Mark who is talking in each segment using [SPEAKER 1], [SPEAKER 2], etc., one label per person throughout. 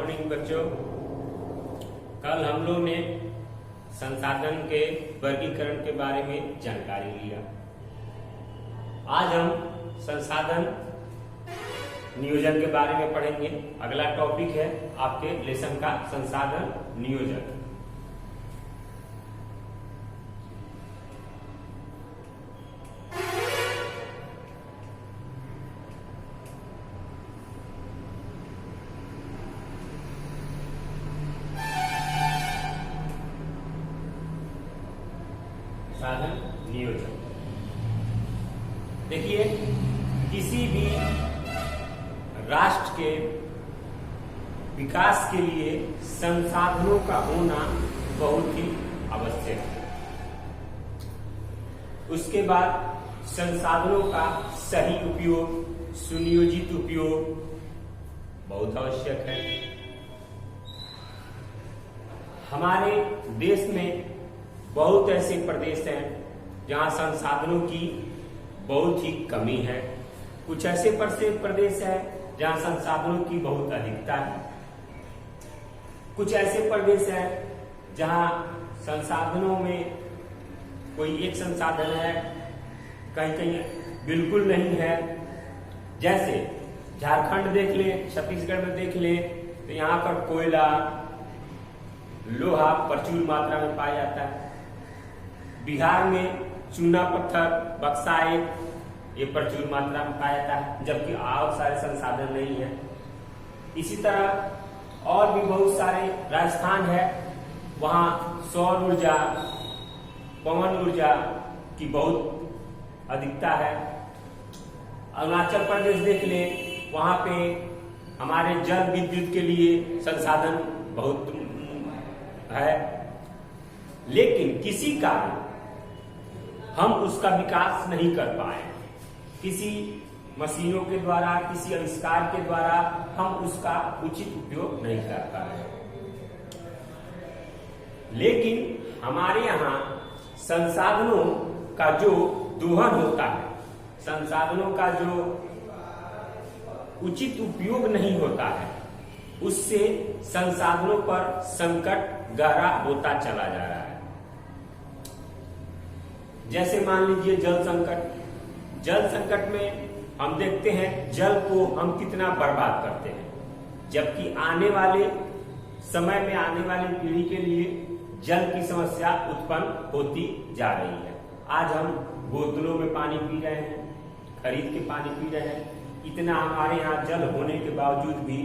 [SPEAKER 1] Morning बच्चों। कल हम लोग ने संसाधन के वर्गीकरण के बारे में जानकारी लिया। आज हम संसाधन नियोजन के बारे में पढ़ेंगे। अगला टॉपिक है आपके लेसन का संसाधन नियोजन। संसाधन नियोजन देखिए, किसी भी राष्ट्र के विकास के लिए संसाधनों का होना बहुत ही आवश्यक है। उसके बाद संसाधनों का सही उपयोग, सुनियोजित उपयोग बहुत आवश्यक है। हमारे देश में बहुत ऐसे प्रदेश हैं जहां संसाधनों की बहुत ही कमी है। कुछ ऐसे प्रदेश है जहां संसाधनों की बहुत अधिकता है। कुछ ऐसे प्रदेश है जहां संसाधनों में कोई एक संसाधन है, कहीं कहीं बिल्कुल नहीं है। जैसे झारखंड देख ले, छत्तीसगढ़ में देख ले तो यहाँ पर कोयला, लोहा प्रचुर मात्रा में पाया जाता है। बिहार में चूना पत्थर, बक्साइट ये प्रचुर मात्रा में पाया जाता है, जबकि और सारे संसाधन नहीं है। इसी तरह और भी बहुत सारे, राजस्थान है वहाँ सौर ऊर्जा, पवन ऊर्जा की बहुत अधिकता है। अरुणाचल प्रदेश देख ले, वहाँ पे हमारे जल विद्युत के लिए संसाधन बहुत है, लेकिन किसी कारण हम उसका विकास नहीं कर पाए। किसी मशीनों के द्वारा, किसी आविष्कार के द्वारा हम उसका उचित उपयोग नहीं कर पाए। लेकिन हमारे यहाँ संसाधनों का जो दोहन होता है, संसाधनों का जो उचित उपयोग नहीं होता है, उससे संसाधनों पर संकट गहरा होता चला जा रहा है। जैसे मान लीजिए जल संकट। जल संकट में हम देखते हैं जल को हम कितना बर्बाद करते हैं, जबकि आने वाले समय में आने वाली पीढ़ी के लिए जल की समस्या उत्पन्न होती जा रही है। आज हम बोतलों में पानी पी रहे हैं, खरीद के पानी पी रहे हैं। इतना हमारे यहाँ जल होने के बावजूद भी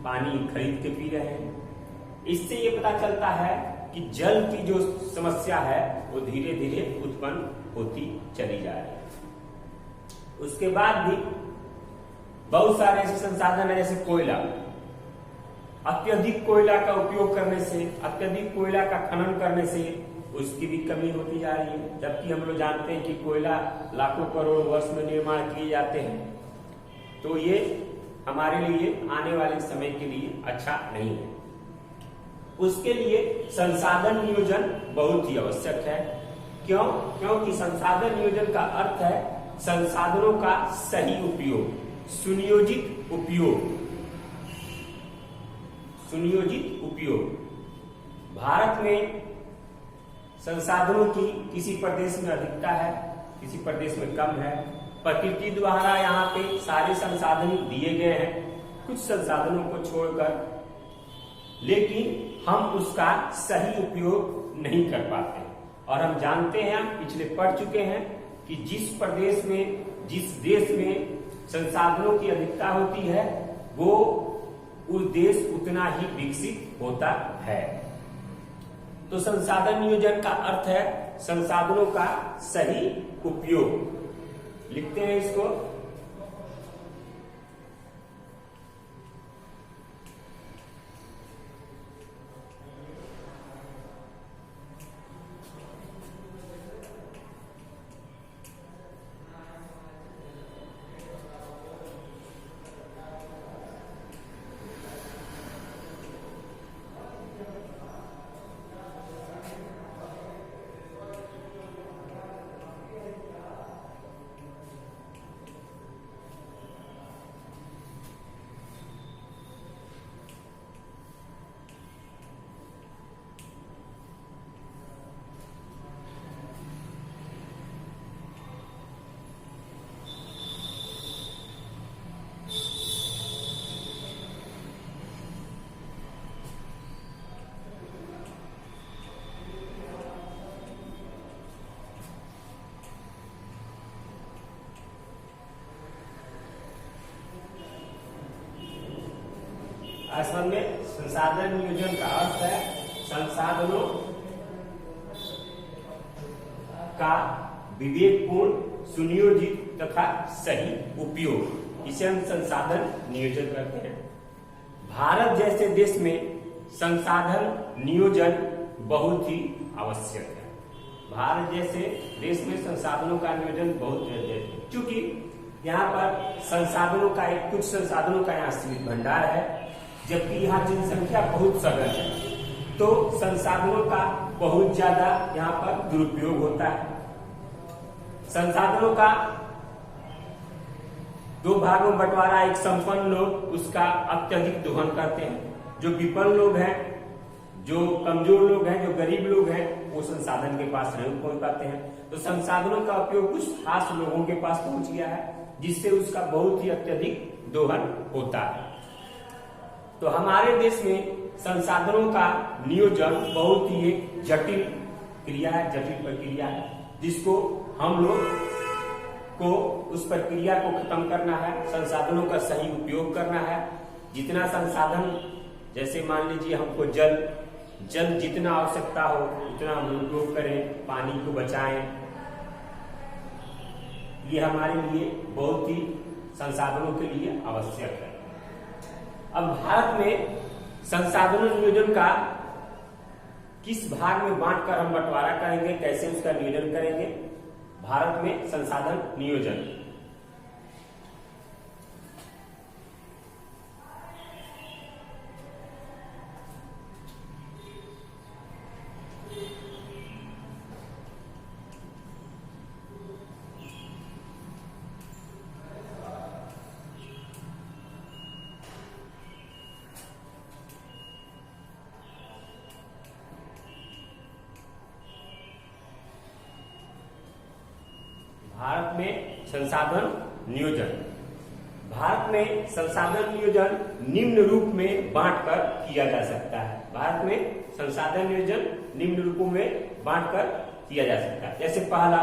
[SPEAKER 1] पानी खरीद के पी रहे हैं। इससे ये पता चलता है कि जल की जो समस्या है वो धीरे धीरे उत्पन्न होती चली जा रही है। उसके बाद भी बहुत सारे ऐसे संसाधन है, जैसे कोयला। अत्यधिक कोयला का उपयोग करने से, अत्यधिक कोयला का खनन करने से उसकी भी कमी होती जा रही है। जबकि हम लोग जानते हैं कि कोयला लाखों करोड़ वर्ष में निर्माण किए जाते हैं, तो ये हमारे लिए आने वाले समय के लिए अच्छा नहीं है। उसके लिए संसाधन नियोजन बहुत ही आवश्यक है। क्यों? क्योंकि संसाधन नियोजन का अर्थ है संसाधनों का सही उपयोग, सुनियोजित उपयोग। सुनियोजित उपयोग। भारत में संसाधनों की किसी प्रदेश में अधिकता है, किसी प्रदेश में कम है। प्रकृति द्वारा यहाँ पे सारे संसाधन दिए गए हैं, कुछ संसाधनों को छोड़कर, लेकिन हम उसका सही उपयोग नहीं कर पाते। और हम जानते हैं, पिछले पढ़ चुके हैं कि जिस प्रदेश में, जिस देश में संसाधनों की अधिकता होती है, वो उस देश उतना ही विकसित होता है। तो संसाधन नियोजन का अर्थ है संसाधनों का सही उपयोग। लिखते हैं इसको। असल में संसाधन नियोजन का अर्थ है संसाधनों का विवेकपूर्ण, सुनियोजित तथा सही उपयोग, इसे हम संसाधन नियोजन करते हैं। भारत जैसे देश में संसाधन नियोजन बहुत ही आवश्यक है। भारत जैसे देश में संसाधनों का नियोजन बहुत जरूरी है, क्योंकि यहाँ पर संसाधनों का कुछ संसाधनों का यहाँ सीमित भंडार है, जबकि यहाँ जनसंख्या बहुत सघन है, तो संसाधनों का बहुत ज्यादा यहाँ पर दुरुपयोग होता है। संसाधनों का दो भागों में बंटवारा, एक संपन्न लोग उसका अत्यधिक दोहन करते हैं, जो विपन्न लोग हैं, जो कमजोर लोग हैं, जो गरीब लोग हैं, वो संसाधन के पास नहीं पहुंच पाते हैं। तो संसाधनों का उपयोग कुछ खास लोगों के पास पहुंच गया है, जिससे उसका बहुत ही अत्यधिक दोहन होता है। तो हमारे देश में संसाधनों का नियोजन बहुत ही एक जटिल क्रिया है, जटिल प्रक्रिया है, जिसको हम लोग को उस प्रक्रिया को खत्म करना है, संसाधनों का सही उपयोग करना है। जितना संसाधन, जैसे मान लीजिए हमको जल जितना आवश्यकता हो उतना हम उपयोग करें, पानी को बचाएं, ये हमारे लिए बहुत ही संसाधनों के लिए आवश्यक है। अब भारत में संसाधनों नियोजन का किस भाग में बांटकर हम बंटवारा करेंगे, कैसे उसका नियोजन करेंगे। भारत में संसाधन नियोजन भारत में संसाधन नियोजन। भारत में संसाधन नियोजन निम्न रूप में बांटकर किया जा सकता है। भारत में संसाधन नियोजन निम्न रूपों में बांटकर किया जा सकता है। जैसे पहला,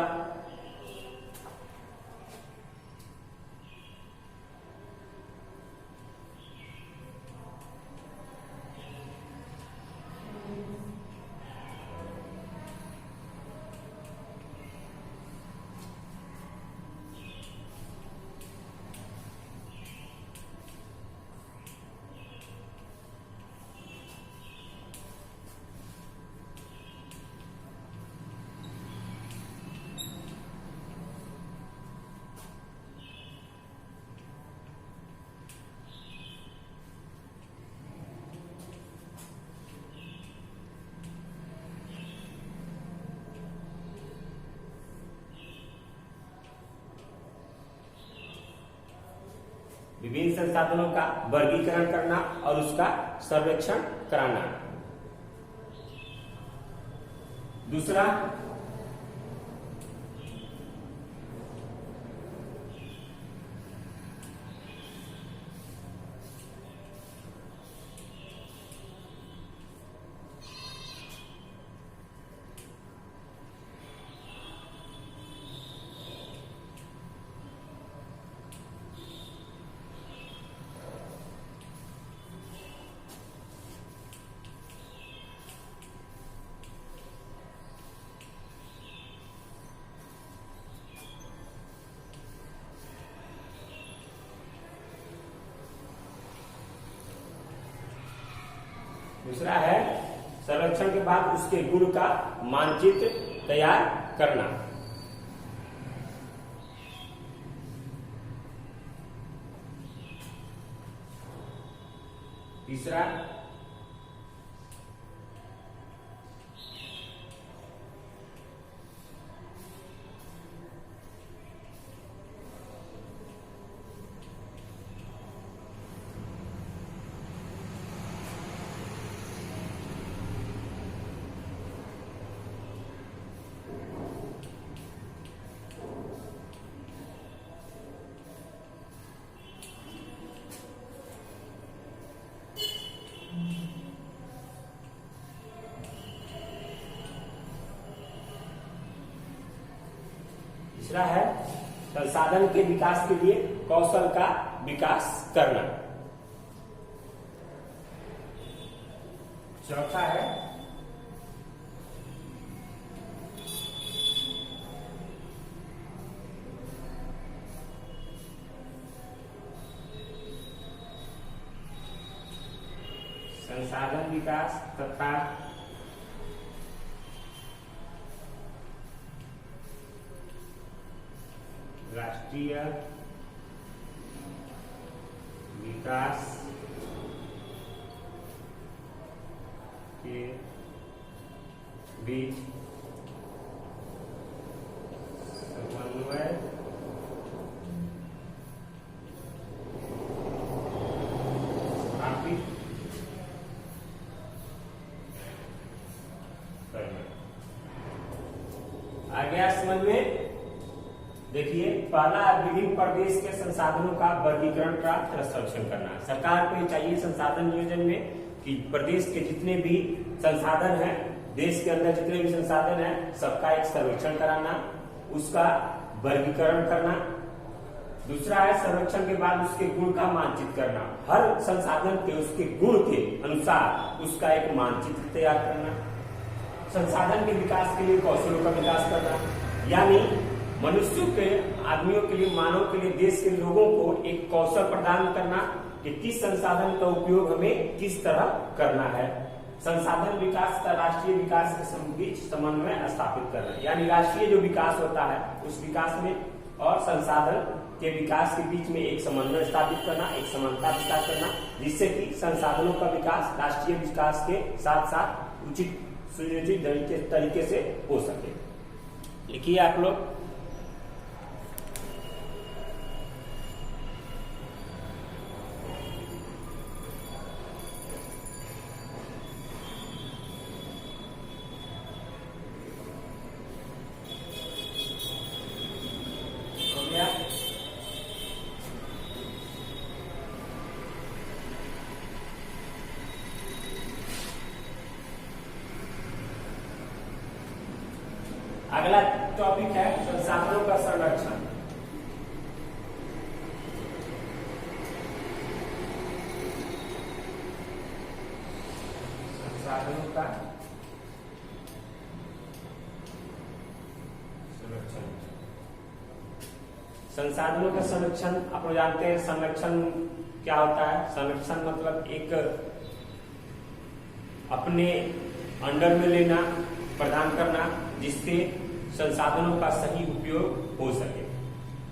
[SPEAKER 1] विभिन्न संसाधनों का वर्गीकरण करना और उसका सर्वेक्षण कराना। दूसरा, दूसरा है सर्वेक्षण के बाद उसके गुण का मानचित्र तैयार करना। तीसरा, तीसरा है संसाधन के विकास के लिए कौशल का विकास करना। चौथा है संसाधन विकास तथा राष्ट्रीय विकास के बीच समन्वय स्थापित करना। आ गया समझ में। देखिए, पहला विभिन्न प्रदेश के संसाधनों का वर्गीकरण का संरक्षण करना। सरकार को ये चाहिए संसाधन नियोजन में कि प्रदेश के जितने भी संसाधन हैं, देश के अंदर जितने भी संसाधन हैं, सबका एक सर्वेक्षण कराना, उसका वर्गीकरण करना। दूसरा है सर्वेक्षण के बाद उसके गुण का मानचित्र करना। हर संसाधन के उसके गुण के अनुसार उसका एक मानचित्र तैयार करना। संसाधन के विकास के लिए कौशलों का विकास करना, यानी मनुष्यों के, आदमियों के लिए, मानव के लिए, देश के लोगों को एक कौशल प्रदान करना कि किस संसाधन का उपयोग हमें किस तरह करना है। संसाधन विकास का राष्ट्रीय विकास के बीच समन्वय स्थापित करना, यानी राष्ट्रीय जो विकास होता है उस विकास में और संसाधन के विकास के बीच में एक समन्वय स्थापित करना, एक समानता विकास करना, जिससे कि संसाधनों का विकास राष्ट्रीय विकास के साथ साथ उचित सुनियोजित तरीके से हो सके। लिखिए आप लोग। अगला टॉपिक है संसाधनों का संरक्षण। संसाधनों का संरक्षण। संसाधनों का संरक्षण आप लोग जानते हैं। संरक्षण क्या होता है? संरक्षण मतलब एक अपने अंडर में लेना, प्रदान करना, जिससे संसाधनों का सही उपयोग हो सके।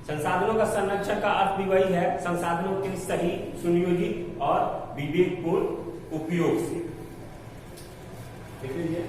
[SPEAKER 1] संसाधनों का संरक्षण का अर्थ भी वही है, संसाधनों के सही, सुनियोजित और विवेकपूर्ण उपयोग से। देख लीजिए,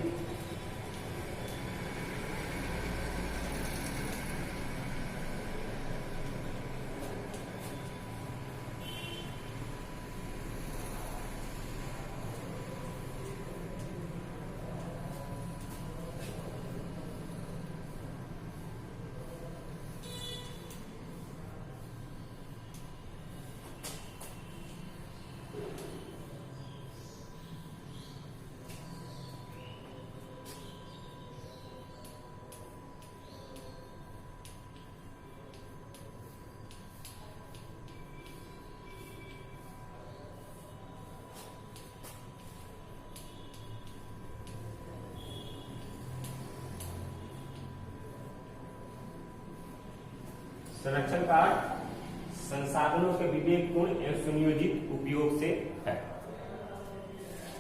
[SPEAKER 1] संरक्षण का अर्थ संसाधनों के विवेकपूर्ण एवं सुनियोजित उपयोग से है।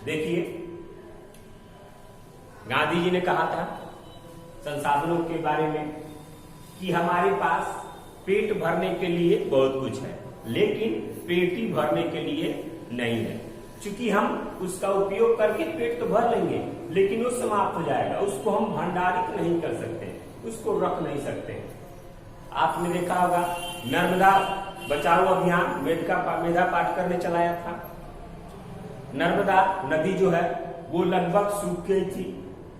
[SPEAKER 1] देखिए, गांधी जी ने कहा था संसाधनों के बारे में कि हमारे पास पेट भरने के लिए बहुत कुछ है, लेकिन पेट ही भरने के लिए नहीं है। क्योंकि हम उसका उपयोग करके पेट तो भर लेंगे, लेकिन वो समाप्त हो जाएगा, उसको हम भंडारित नहीं कर सकते, उसको रख नहीं सकते। आपने देखा होगा नर्मदा बचाओ अभियान मेधा पाटकर ने चलाया था। नर्मदा नदी जो है वो लगभग सूख गई थी,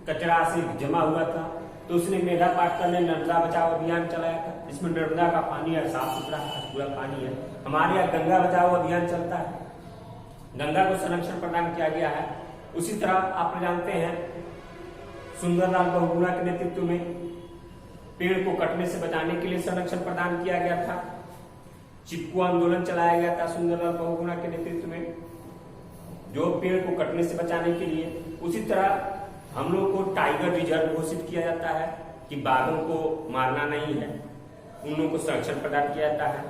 [SPEAKER 1] कचरा से जमा हुआ था, तो उसने मेधा पाटकर ने नर्मदा बचाओ अभियान चलाया था। इसमें नर्मदा का पानी है, साफ सुथरा पूरा पानी है। हमारे यहाँ गंगा बचाओ अभियान चलता है, गंगा को संरक्षण प्रदान किया गया है। उसी तरह आप जानते हैं सुंदरलाल बहुगुणा के नेतृत्व में पेड़ को कटने से बचाने के लिए संरक्षण प्रदान किया गया था। चिपको आंदोलन चलाया गया था सुंदरलाल बहुगुणा के नेतृत्व में। जो पेड़ को कटने से बचाने के लिए। उसी तरह हम लोग को टाइगर रिजर्व घोषित किया जाता है कि बाघों को मारना नहीं है, उन लोगों को संरक्षण प्रदान किया जाता है।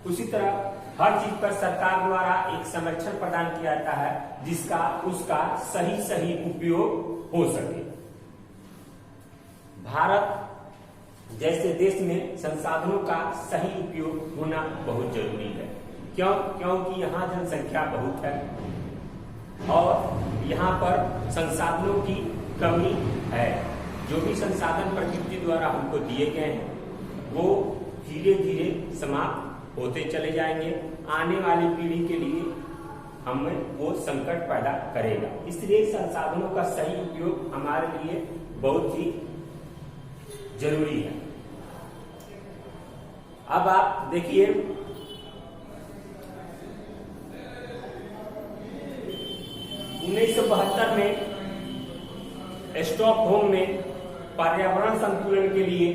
[SPEAKER 1] उसी तरह हर चीज पर सरकार द्वारा एक संरक्षण प्रदान किया जाता है जिसका उसका सही उपयोग हो सके। भारत जैसे देश में संसाधनों का सही उपयोग होना बहुत जरूरी है। क्योंकि यहाँ जनसंख्या बहुत है और यहाँ पर संसाधनों की कमी है। जो भी संसाधन प्रकृति द्वारा हमको दिए गए हैं वो धीरे धीरे समाप्त होते चले जाएंगे। आने वाली पीढ़ी के लिए हमें वो संकट पैदा करेगा। इसलिए संसाधनों का सही उपयोग हमारे लिए बहुत ही जरूरी है। अब आप देखिए, उन्नीस सौ 72 में स्टॉकहोम में पर्यावरण संतुलन के लिए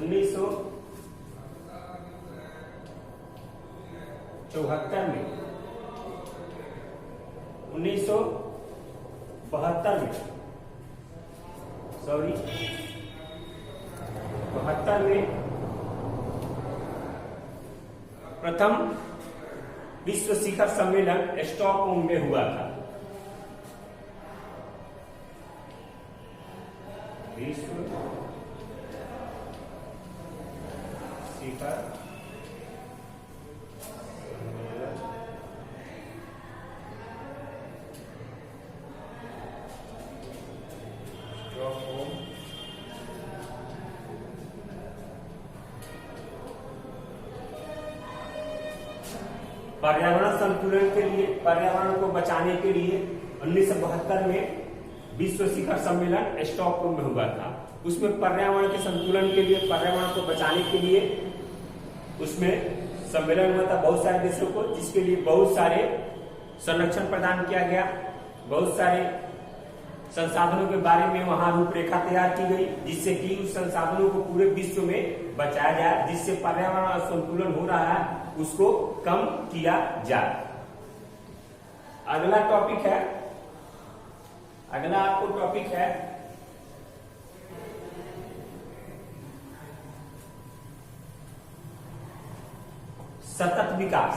[SPEAKER 1] 1972 में प्रथम विश्व शिखर सम्मेलन स्टॉकहोम में हुआ था। विश्व शिखर पर्यावरण संतुलन के लिए, पर्यावरण को बचाने के लिए 1972 में विश्व शिखर सम्मेलन स्टॉकहोम में हुआ था। उसमें पर्यावरण के संतुलन के लिए, पर्यावरण को बचाने के लिए उसमें सम्मेलन हुआ था बहुत सारे देशों को, जिसके लिए बहुत सारे संरक्षण प्रदान किया गया। बहुत सारे संसाधनों के बारे में वहां रूपरेखा तैयार की गई जिससे कि उस संसाधनों को पूरे विश्व में बचाया जाए, जिससे पर्यावरण असंतुलन हो रहा है उसको कम किया जाए। अगला आपको टॉपिक है सतत विकास।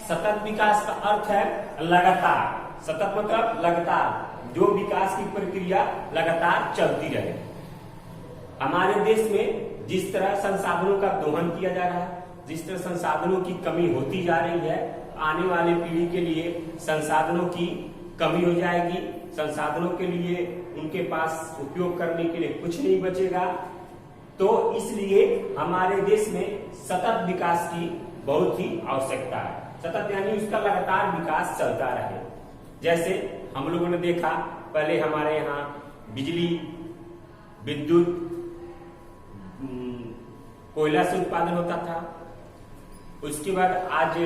[SPEAKER 1] सतत विकास का अर्थ है लगातार। सतत मतलब लगातार, जो विकास की प्रक्रिया लगातार चलती रहे। हमारे देश में जिस तरह संसाधनों का दोहन किया जा रहा है, जिस तरह संसाधनों की कमी होती जा रही है, आने वाली पीढ़ी के लिए संसाधनों की कमी हो जाएगी। संसाधनों के लिए उनके पास उपयोग करने के लिए कुछ नहीं बचेगा। तो इसलिए हमारे देश में सतत विकास की बहुत ही आवश्यकता है। सतत यानी उसका लगातार विकास चलता रहे। जैसे हम लोगों ने देखा, पहले हमारे यहाँ बिजली, विद्युत, कोयला से उत्पादन होता था। उसके बाद आज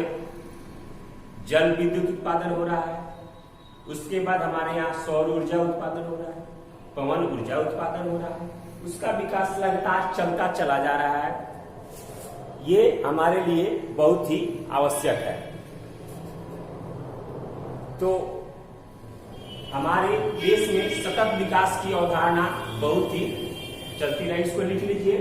[SPEAKER 1] जल विद्युत उत्पादन हो रहा है। उसके बाद हमारे यहाँ सौर ऊर्जा उत्पादन हो रहा है, पवन ऊर्जा उत्पादन हो रहा है। उसका विकास लगातार चलता चला जा रहा है। ये हमारे लिए बहुत ही आवश्यक है। तो हमारे देश में सतत विकास की अवधारणा बहुत ही चलती रही। इसको लिख लीजिए।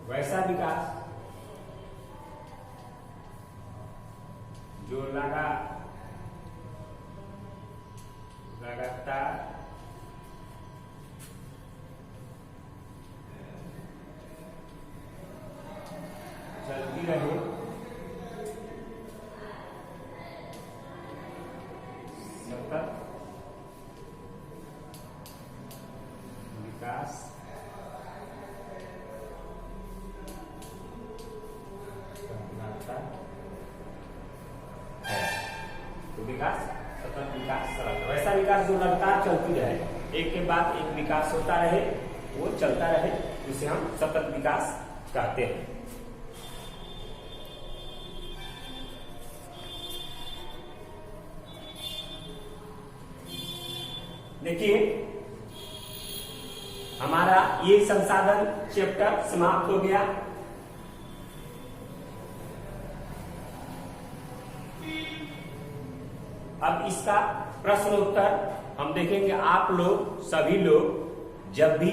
[SPEAKER 1] वैसा विकास जो लगातार चलती रहे, सतत विकास है। तो विकास, सतत विकास, वैसा विकास जो लगातार चलती रहे, एक के बाद एक विकास होता रहे, वो चलता रहे, उसे हम सतत विकास कहते हैं। देखिए हमारा ये संसाधन चैप्टर समाप्त हो गया। अब इसका प्रश्न उत्तर हम देखेंगे। आप लोग सभी लोग जब भी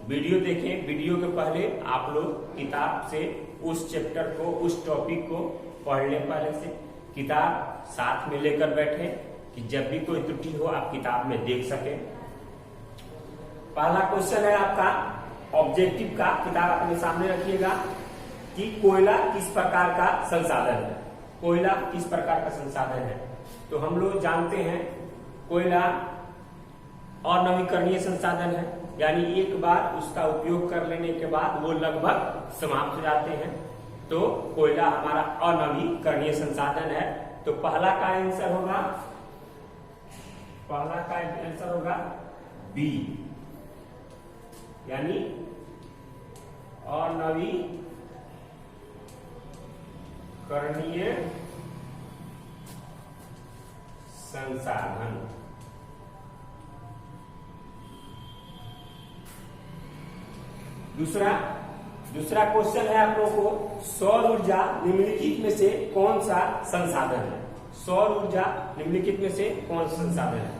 [SPEAKER 1] वीडियो देखें, वीडियो के पहले आप लोग किताब से उस चैप्टर को, उस टॉपिक को पढ़ लें। पहले से किताब साथ में लेकर बैठे कि जब भी कोई त्रुटि हो आप किताब में देख सकें। पहला क्वेश्चन है आपका ऑब्जेक्टिव का, किताब अपने सामने रखिएगा कि कोयला किस प्रकार का संसाधन है। कोयला किस प्रकार का संसाधन है? तो हम लोग जानते हैं कोयला अनवीकरणीय संसाधन है, यानी एक बार उसका उपयोग कर लेने के बाद वो लगभग समाप्त हो जाते हैं। तो कोयला हमारा अनवीकरणीय संसाधन है। तो पहला का आंसर होगा, पहला का आंसर होगा बी, यानी अनवीकरणीय संसाधन। दूसरा क्वेश्चन है आप लोगों को, सौर ऊर्जा निम्नलिखित में से कौन सा संसाधन है? सौर ऊर्जा निम्नलिखित में से कौन सा संसाधन है?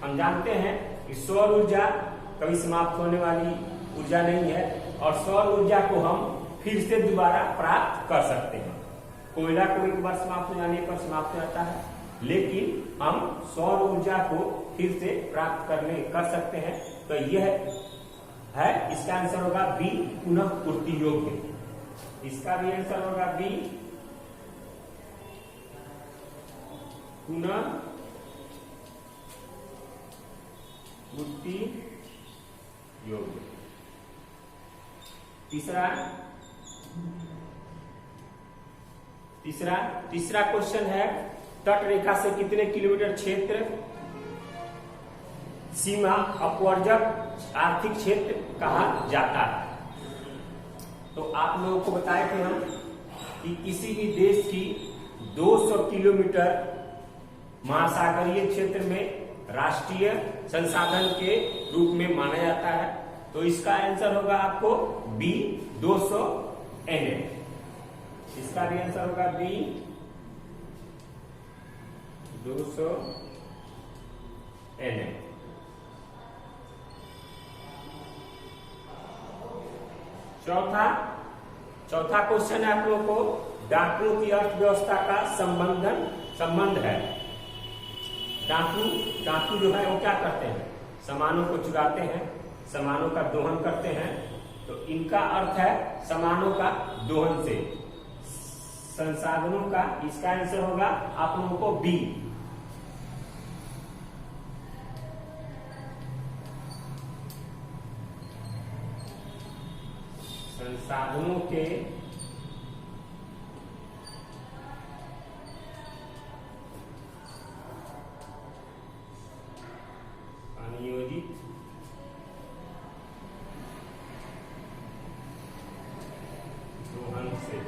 [SPEAKER 1] हम जानते हैं कि सौर ऊर्जा कभी समाप्त होने वाली ऊर्जा नहीं है और सौर ऊर्जा को हम फिर से दोबारा प्राप्त कर सकते हैं। कोयला को एक बार समाप्त हो जाने पर समाप्त हो जाता है, लेकिन हम सौर ऊर्जा को फिर से प्राप्त कर सकते हैं। तो यह है, इसका आंसर होगा बी, पुनः पूर्ति योग्य। इसका भी आंसर होगा बी, पुनः पूर्ति योग्य। तीसरा क्वेश्चन है, तट रेखा से कितने किलोमीटर क्षेत्र सीमा अपवर्जक आर्थिक क्षेत्र कहा जाता है? तो आप लोगों को बताए थे हम कि किसी भी देश की 200 किलोमीटर महासागरीय क्षेत्र में राष्ट्रीय संसाधन के रूप में माना जाता है। तो इसका आंसर होगा आपको बी, 200 NM। इसका भी आंसर होगा बी, 200 NM। चौथा क्वेश्चन है आप लोगों को, डाकुओं की अर्थव्यवस्था का संबंध है। डाकू जो है वो क्या करते हैं? सामानों को चुराते हैं, सामानों का दोहन करते हैं। तो इनका अर्थ है सामानों का दोहन से संसाधनों का। इसका आंसर होगा आप लोगों को बी, संसाधनों के अनियोजित दोहन से।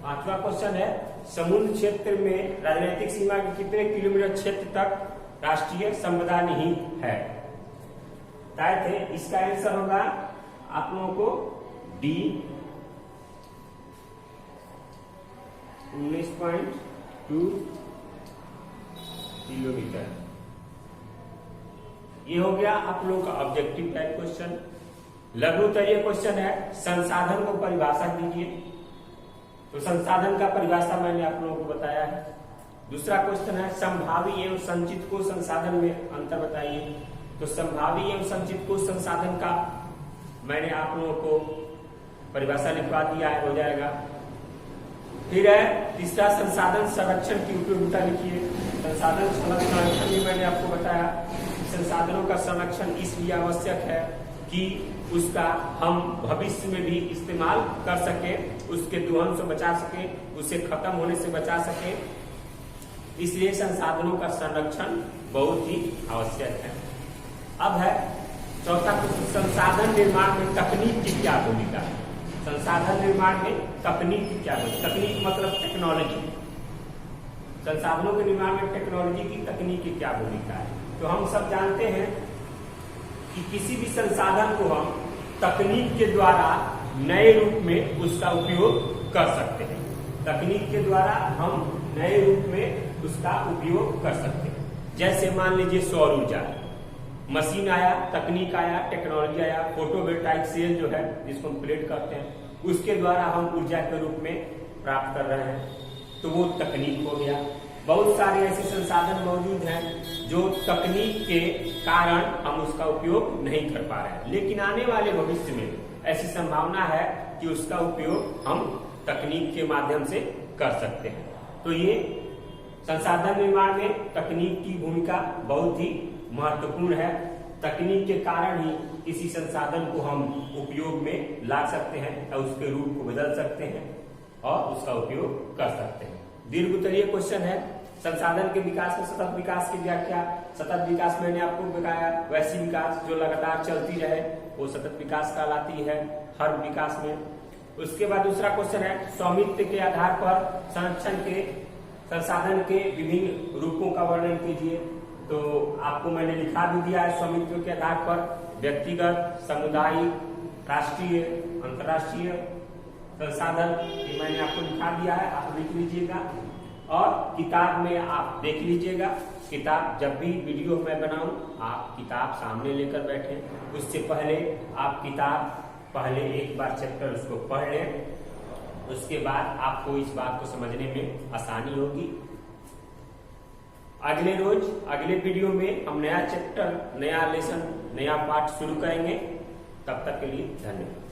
[SPEAKER 1] पांचवा क्वेश्चन है, समुद्र क्षेत्र में राजनीतिक सीमा के कितने किलोमीटर क्षेत्र तक राष्ट्रीय संपदा निहित है? बताए थे, इसका आंसर होगा आप लोगों को डी, 19.2 किलोमीटर। ये हो गया आप लोगों का ऑब्जेक्टिव टाइप क्वेश्चन। लघु उत्तरीय क्वेश्चन है, संसाधन को परिभाषा दीजिए। तो संसाधन का परिभाषा मैंने आप लोगों को बताया है। दूसरा क्वेश्चन है, संभावी एवं संचित कोश संसाधन में अंतर बताइए। तो संभावी एवं संचित कोश संसाधन का मैंने आप लोगों को परिभाषा लिखवा दिया है, हो जाएगा। फिर है तीसरा, संसाधन संरक्षण की उपयोगिता लिखिए। संसाधन संरक्षण भी मैंने आपको बताया, संसाधनों का संरक्षण इसलिए आवश्यक है कि उसका हम भविष्य में भी इस्तेमाल कर सके, उसके दोहन से बचा सके, उसे खत्म होने से बचा सके। इसलिए संसाधनों का संरक्षण बहुत ही आवश्यक है। अब है चौथा क्वेश्चन, संसाधन निर्माण में तकनीक की क्या भूमिका है। संसाधन निर्माण में तकनीक की क्या भूमिका, तकनीक मतलब टेक्नोलॉजी, संसाधनों के निर्माण में टेक्नोलॉजी की तकनीक की क्या भूमिका है। तो हम सब जानते हैं कि किसी भी संसाधन को हम तकनीक के द्वारा नए रूप में उसका उपयोग कर सकते हैं। तकनीक के द्वारा हम नए रूप में उसका उपयोग कर सकते हैं। जैसे मान लीजिए सौर ऊर्जा, मशीन आया, तकनीक आया, टेक्नोलॉजी आया, फोटोवोल्टाइक सेल जो है जिसको हम प्लेट करते हैं, उसके द्वारा हम ऊर्जा के रूप में प्राप्त कर रहे हैं, तो वो तकनीक हो गया। बहुत सारे ऐसे संसाधन मौजूद हैं जो तकनीक के कारण हम उसका उपयोग नहीं कर पा रहे हैं, लेकिन आने वाले भविष्य में ऐसी संभावना है कि उसका उपयोग हम तकनीक के माध्यम से कर सकते हैं। तो ये संसाधन निर्माण में तकनीक की भूमिका बहुत ही महत्वपूर्ण है। तकनीक के कारण ही किसी संसाधन को हम उपयोग में ला सकते हैं और उसके रूप को बदल सकते हैं और उसका उपयोग कर सकते हैं। दीर्घ उत्तरीय क्वेश्चन है, संसाधन के विकास में सतत विकास की व्याख्या। सतत विकास मैंने आपको बताया, वैसी विकास जो लगातार चलती रहे वो सतत विकास कहलाती है हर विकास में। उसके बाद दूसरा क्वेश्चन है, स्वामित्व के आधार पर संरक्षण के संसाधन के विभिन्न रूपों का वर्णन कीजिए। तो आपको मैंने लिखा भी दिया है, स्वामित्व के आधार पर व्यक्तिगत, सामुदायिक, राष्ट्रीय, अंतर्राष्ट्रीय संसाधन, ये मैंने आपको लिखा दिया है, आप लिख लीजिएगा और किताब में आप देख लीजिएगा। किताब जब भी वीडियो मैं बनाऊं आप किताब सामने लेकर बैठे, उससे पहले आप किताब पहले एक बार चैप्टर उसको पढ़ लें, उसके बाद आपको इस बात को समझने में आसानी होगी। अगले रोज अगले वीडियो में हम नया चैप्टर, नया लेसन, नया पाठ शुरू करेंगे। तब तक के लिए धन्यवाद।